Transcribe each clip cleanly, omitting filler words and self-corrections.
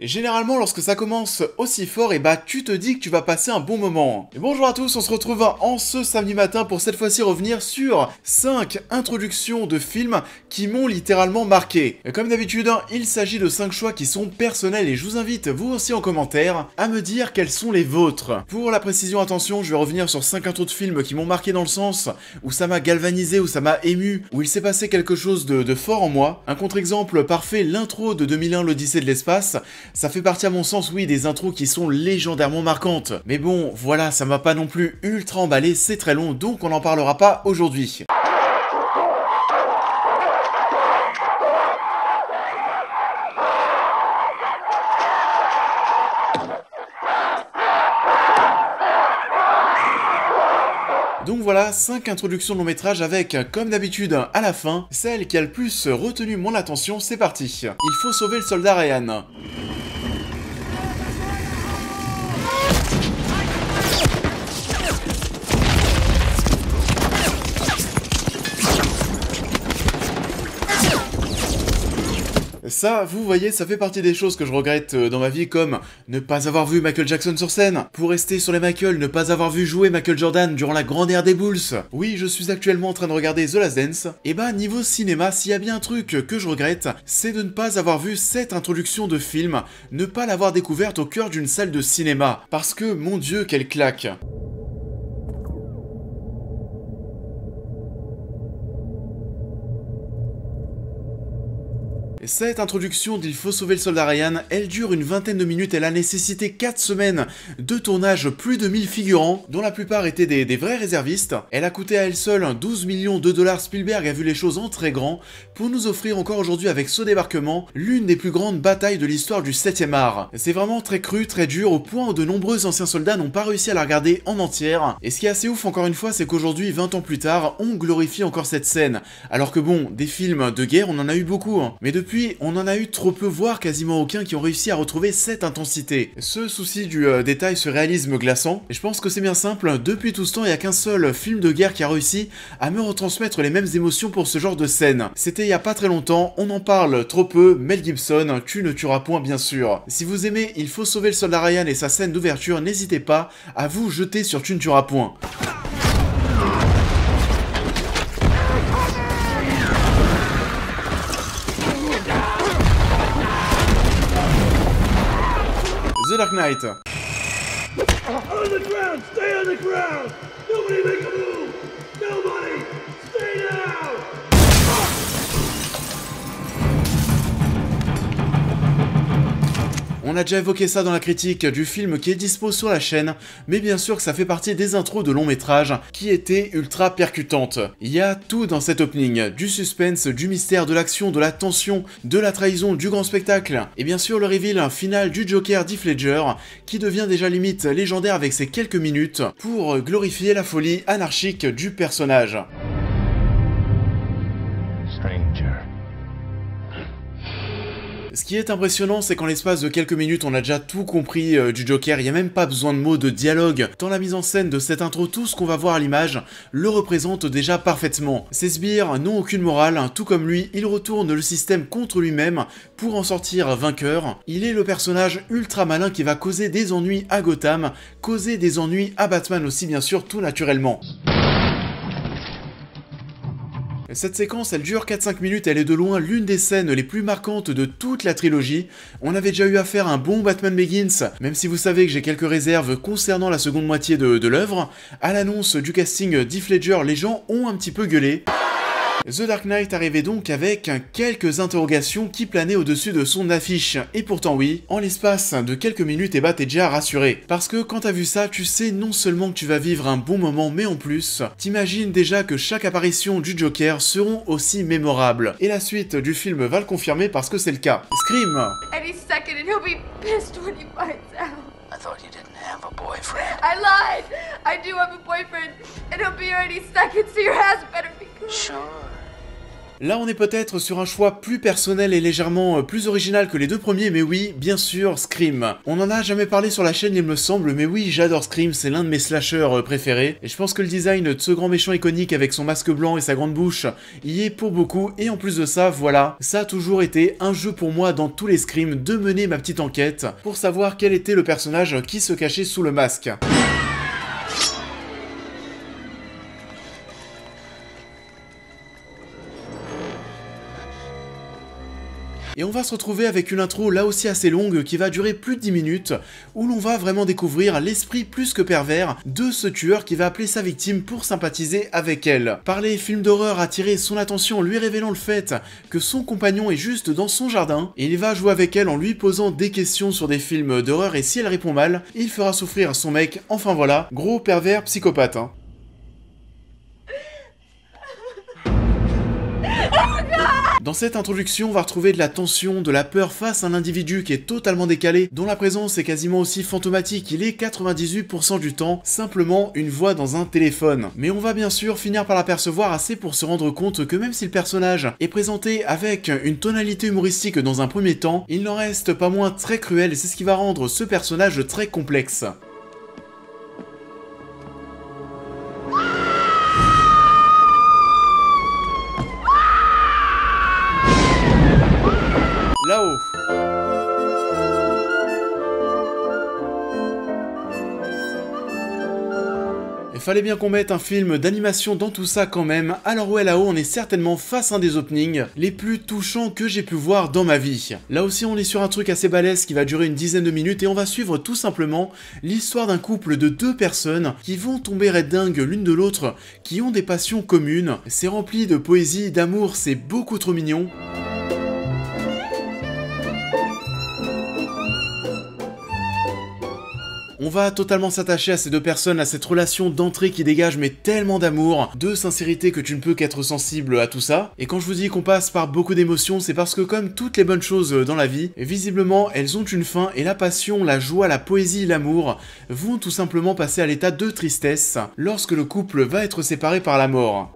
Et généralement, lorsque ça commence aussi fort, et bah tu te dis que tu vas passer un bon moment. Et bonjour à tous, on se retrouve en ce samedi matin pour cette fois-ci revenir sur 5 introductions de films qui m'ont littéralement marqué. Et comme d'habitude, il s'agit de 5 choix qui sont personnels et je vous invite, vous aussi en commentaire, à me dire quels sont les vôtres. Pour la précision, attention, je vais revenir sur 5 intros de films qui m'ont marqué dans le sens où ça m'a galvanisé, où ça m'a ému, où il s'est passé quelque chose de fort en moi. Un contre-exemple parfait, l'intro de 2001, l'Odyssée de l'espace. Ça fait partie à mon sens, oui, des intros qui sont légendairement marquantes. Mais bon, voilà, ça m'a pas non plus ultra emballé, c'est très long, donc on n'en parlera pas aujourd'hui. Donc voilà, 5 introductions de long métrage avec, comme d'habitude, à la fin, celle qui a le plus retenu mon attention, c'est parti. Il faut sauver le soldat Ryan. Ça, vous voyez, ça fait partie des choses que je regrette dans ma vie, comme ne pas avoir vu Michael Jackson sur scène. Pour rester sur les Michael, ne pas avoir vu jouer Michael Jordan durant la grande ère des Bulls. Oui, je suis actuellement en train de regarder The Last Dance. Et bah, niveau cinéma, s'il y a bien un truc que je regrette, c'est de ne pas avoir vu cette introduction de film, ne pas l'avoir découverte au cœur d'une salle de cinéma. Parce que, mon Dieu, quelle claque! Cette introduction d'Il faut sauver le soldat Ryan, elle dure une vingtaine de minutes, elle a nécessité 4 semaines de tournage, plus de 1000 figurants, dont la plupart étaient des vrais réservistes. Elle a coûté à elle seule 12 millions de dollars, Spielberg a vu les choses en très grand, pour nous offrir encore aujourd'hui avec ce débarquement, l'une des plus grandes batailles de l'histoire du 7ème art. C'est vraiment très cru, très dur, au point où de nombreux anciens soldats n'ont pas réussi à la regarder en entière. Et ce qui est assez ouf encore une fois, c'est qu'aujourd'hui, 20 ans plus tard, on glorifie encore cette scène. Alors que bon, des films de guerre, on en a eu beaucoup, mais depuis, on en a eu trop peu, voire quasiment aucun, qui ont réussi à retrouver cette intensité. Ce souci du détail, ce réalisme glaçant, et je pense que c'est bien simple, depuis tout ce temps, il n'y a qu'un seul film de guerre qui a réussi à me retransmettre les mêmes émotions pour ce genre de scène. C'était il y a pas très longtemps, on en parle trop peu, Mel Gibson, Tu ne tueras point bien sûr. Si vous aimez Il faut sauver le soldat Ryan et sa scène d'ouverture, n'hésitez pas à vous jeter sur Tu ne tueras point. The Dark Knight. On the ground! Stay on the ground! Nobody make a move! Nobody! Stay down! On a déjà évoqué ça dans la critique du film qui est dispo sur la chaîne, mais bien sûr que ça fait partie des intros de long métrage qui étaient ultra percutantes. Il y a tout dans cet opening, du suspense, du mystère, de l'action, de la tension, de la trahison, du grand spectacle, et bien sûr le reveal final du Joker d'Heath Ledger, qui devient déjà limite légendaire avec ses quelques minutes, pour glorifier la folie anarchique du personnage. Stranger. Ce qui est impressionnant, c'est qu'en l'espace de quelques minutes, on a déjà tout compris du Joker, il n'y a même pas besoin de mots de dialogue, tant la mise en scène de cette intro, tout ce qu'on va voir à l'image, le représente déjà parfaitement. Ces sbires n'ont aucune morale, tout comme lui, il retourne le système contre lui-même pour en sortir vainqueur. Il est le personnage ultra malin qui va causer des ennuis à Gotham, causer des ennuis à Batman aussi bien sûr, tout naturellement. Cette séquence, elle dure 4-5 minutes, elle est de loin l'une des scènes les plus marquantes de toute la trilogie. On avait déjà eu affaire à un bon Batman Begins, même si vous savez que j'ai quelques réserves concernant la seconde moitié de l'œuvre. À l'annonce du casting d'Heath Ledger, les gens ont un petit peu gueulé. The Dark Knight arrivait donc avec quelques interrogations qui planaient au-dessus de son affiche. Et pourtant oui, en l'espace de quelques minutes, t'es déjà rassuré. Parce que quand t'as vu ça, tu sais non seulement que tu vas vivre un bon moment, mais en plus, t'imagines déjà que chaque apparition du Joker seront aussi mémorables. Et la suite du film va le confirmer parce que c'est le cas. Scream! Any second and he'll be pissed when he finds out. I thought you didn't have a boyfriend. I lied! I do have a boyfriend, and he'll be here any second, so your ass better be good. Sure. Là on est peut-être sur un choix plus personnel et légèrement plus original que les deux premiers, mais oui, bien sûr, Scream. On en a jamais parlé sur la chaîne il me semble, mais oui, j'adore Scream, c'est l'un de mes slashers préférés, et je pense que le design de ce grand méchant iconique avec son masque blanc et sa grande bouche y est pour beaucoup, et en plus de ça, voilà, ça a toujours été un jeu pour moi dans tous les Scream de mener ma petite enquête pour savoir quel était le personnage qui se cachait sous le masque. Et on va se retrouver avec une intro là aussi assez longue qui va durer plus de 10 minutes, où l'on va vraiment découvrir l'esprit plus que pervers de ce tueur qui va appeler sa victime pour sympathiser avec elle. Par les films d'horreur attirer son attention en lui révélant le fait que son compagnon est juste dans son jardin, et il va jouer avec elle en lui posant des questions sur des films d'horreur, et si elle répond mal, il fera souffrir son mec, enfin voilà, gros pervers psychopathe hein. Dans cette introduction, on va retrouver de la tension, de la peur face à un individu qui est totalement décalé, dont la présence est quasiment aussi fantomatique, il est 98% du temps simplement une voix dans un téléphone. Mais on va bien sûr finir par l'apercevoir assez pour se rendre compte que même si le personnage est présenté avec une tonalité humoristique dans un premier temps, il n'en reste pas moins très cruel, et c'est ce qui va rendre ce personnage très complexe. Là-haut. Il fallait bien qu'on mette un film d'animation dans tout ça quand même, alors ouais, là-haut on est certainement face à un des openings les plus touchants que j'ai pu voir dans ma vie. Là aussi on est sur un truc assez balèze qui va durer une dizaine de minutes, et on va suivre tout simplement l'histoire d'un couple de deux personnes qui vont tomber red dingue l'une de l'autre, qui ont des passions communes. C'est rempli de poésie, d'amour, c'est beaucoup trop mignon. On va totalement s'attacher à ces deux personnes, à cette relation d'entrée qui dégage mais tellement d'amour, de sincérité que tu ne peux qu'être sensible à tout ça. Et quand je vous dis qu'on passe par beaucoup d'émotions, c'est parce que comme toutes les bonnes choses dans la vie, visiblement elles ont une fin, et la passion, la joie, la poésie, l'amour vont tout simplement passer à l'état de tristesse lorsque le couple va être séparé par la mort.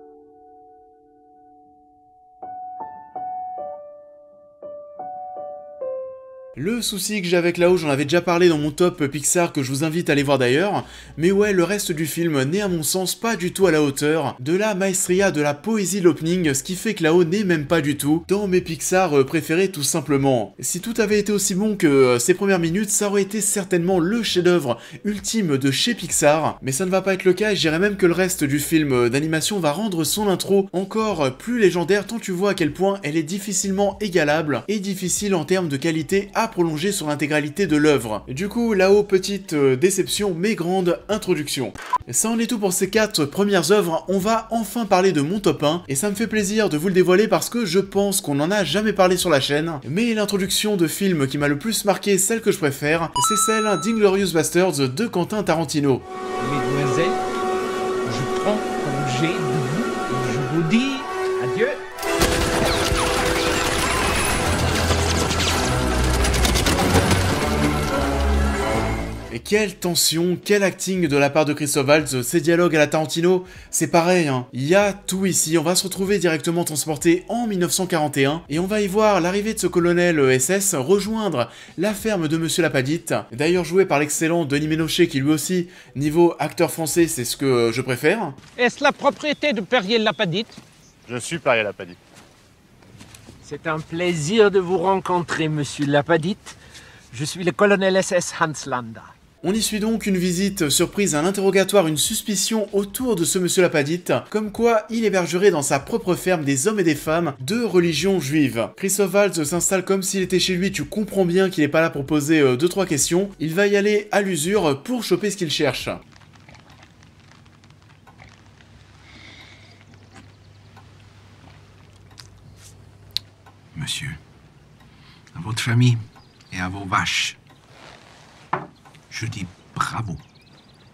Le souci que j'ai avec là-haut, j'en avais déjà parlé dans mon top Pixar que je vous invite à aller voir d'ailleurs, mais ouais, le reste du film n'est à mon sens pas du tout à la hauteur de la maestria, de la poésie de l'opening, ce qui fait que là-haut n'est même pas du tout dans mes Pixar préférés tout simplement. Si tout avait été aussi bon que ces premières minutes, ça aurait été certainement le chef-d'œuvre ultime de chez Pixar, mais ça ne va pas être le cas, et je dirais même que le reste du film d'animation va rendre son intro encore plus légendaire, tant tu vois à quel point elle est difficilement égalable et difficile en termes de qualité à prolonger sur l'intégralité de l'œuvre. Du coup, là-haut, petite déception, mais grande introduction. Ça en est tout pour ces 4 premières œuvres, on va enfin parler de mon top 1, et ça me fait plaisir de vous le dévoiler parce que je pense qu'on n'en a jamais parlé sur la chaîne, mais l'introduction de film qui m'a le plus marqué, celle que je préfère, c'est celle d'Inglourious Basterds de Quentin Tarantino. Mesdemoiselles, je prends congé de vous et je vous dis adieu. Et quelle tension, quel acting de la part de Christophe Waltz, ces dialogues à la Tarantino, c'est pareil, hein. Il y a tout ici, on va se retrouver directement transporté en 1941, et on va y voir l'arrivée de ce colonel SS rejoindre la ferme de Monsieur Lapadite, d'ailleurs joué par l'excellent Denis Ménochet qui lui aussi, niveau acteur français, c'est ce que je préfère. Est-ce la propriété de Perrier-Lapadite? Je suis Perrier-Lapadite. C'est un plaisir de vous rencontrer, monsieur Lapadite. Je suis le colonel SS Hans Landa. On y suit donc une visite surprise, un interrogatoire, une suspicion autour de ce monsieur Lapadite, comme quoi il hébergerait dans sa propre ferme des hommes et des femmes de religion juive. Christophe Waltz s'installe comme s'il était chez lui, tu comprends bien qu'il n'est pas là pour poser 2-3 questions, il va y aller à l'usure pour choper ce qu'il cherche. Monsieur, à votre famille et à vos vaches, je dis bravo.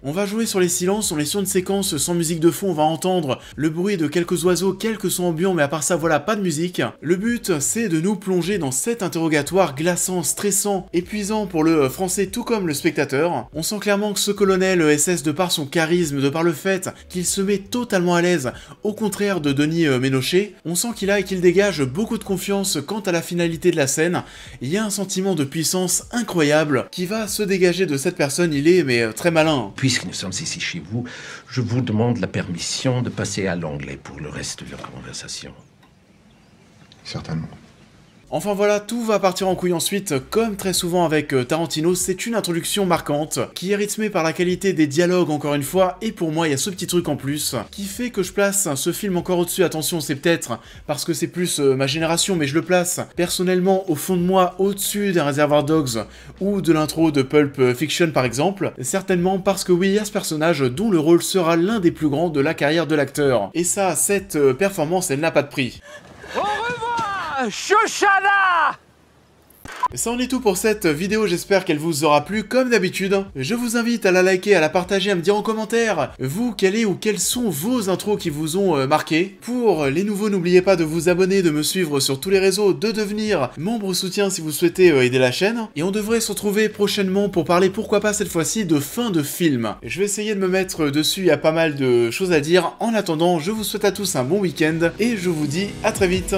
On va jouer sur les silences, on est sur une séquence sans musique de fond, on va entendre le bruit de quelques oiseaux, quelques sons ambiants, mais à part ça, voilà, pas de musique. Le but, c'est de nous plonger dans cet interrogatoire glaçant, stressant, épuisant pour le français tout comme le spectateur. On sent clairement que ce colonel SS, de par son charisme, de par le fait qu'il se met totalement à l'aise, au contraire de Denis Ménochet, on sent qu'il a et qu'il dégage beaucoup de confiance quant à la finalité de la scène. Il y a un sentiment de puissance incroyable qui va se dégager de cette personne, il est mais très malin. Puisque nous sommes ici chez vous, je vous demande la permission de passer à l'anglais pour le reste de la conversation. Certainement. Enfin voilà, tout va partir en couille ensuite, comme très souvent avec Tarantino, c'est une introduction marquante, qui est rythmée par la qualité des dialogues encore une fois, et pour moi il y a ce petit truc en plus, qui fait que je place ce film encore au-dessus. Attention, c'est peut-être parce que c'est plus ma génération, mais je le place personnellement au fond de moi, au-dessus d'un Reservoir Dogs, ou de l'intro de Pulp Fiction par exemple, certainement parce que oui, il y a ce personnage dont le rôle sera l'un des plus grands de la carrière de l'acteur. Et ça, cette performance, elle n'a pas de prix. Au revoir, Shoshana! Ça en est tout pour cette vidéo, j'espère qu'elle vous aura plu comme d'habitude. Je vous invite à la liker, à la partager, à me dire en commentaire, vous, quelle est ou quelles sont vos intros qui vous ont marqué. Pour les nouveaux, n'oubliez pas de vous abonner, de me suivre sur tous les réseaux, de devenir membre soutien si vous souhaitez aider la chaîne. Et on devrait se retrouver prochainement pour parler, pourquoi pas cette fois-ci, de fin de film. Je vais essayer de me mettre dessus, il y a pas mal de choses à dire. En attendant, je vous souhaite à tous un bon week-end et je vous dis à très vite.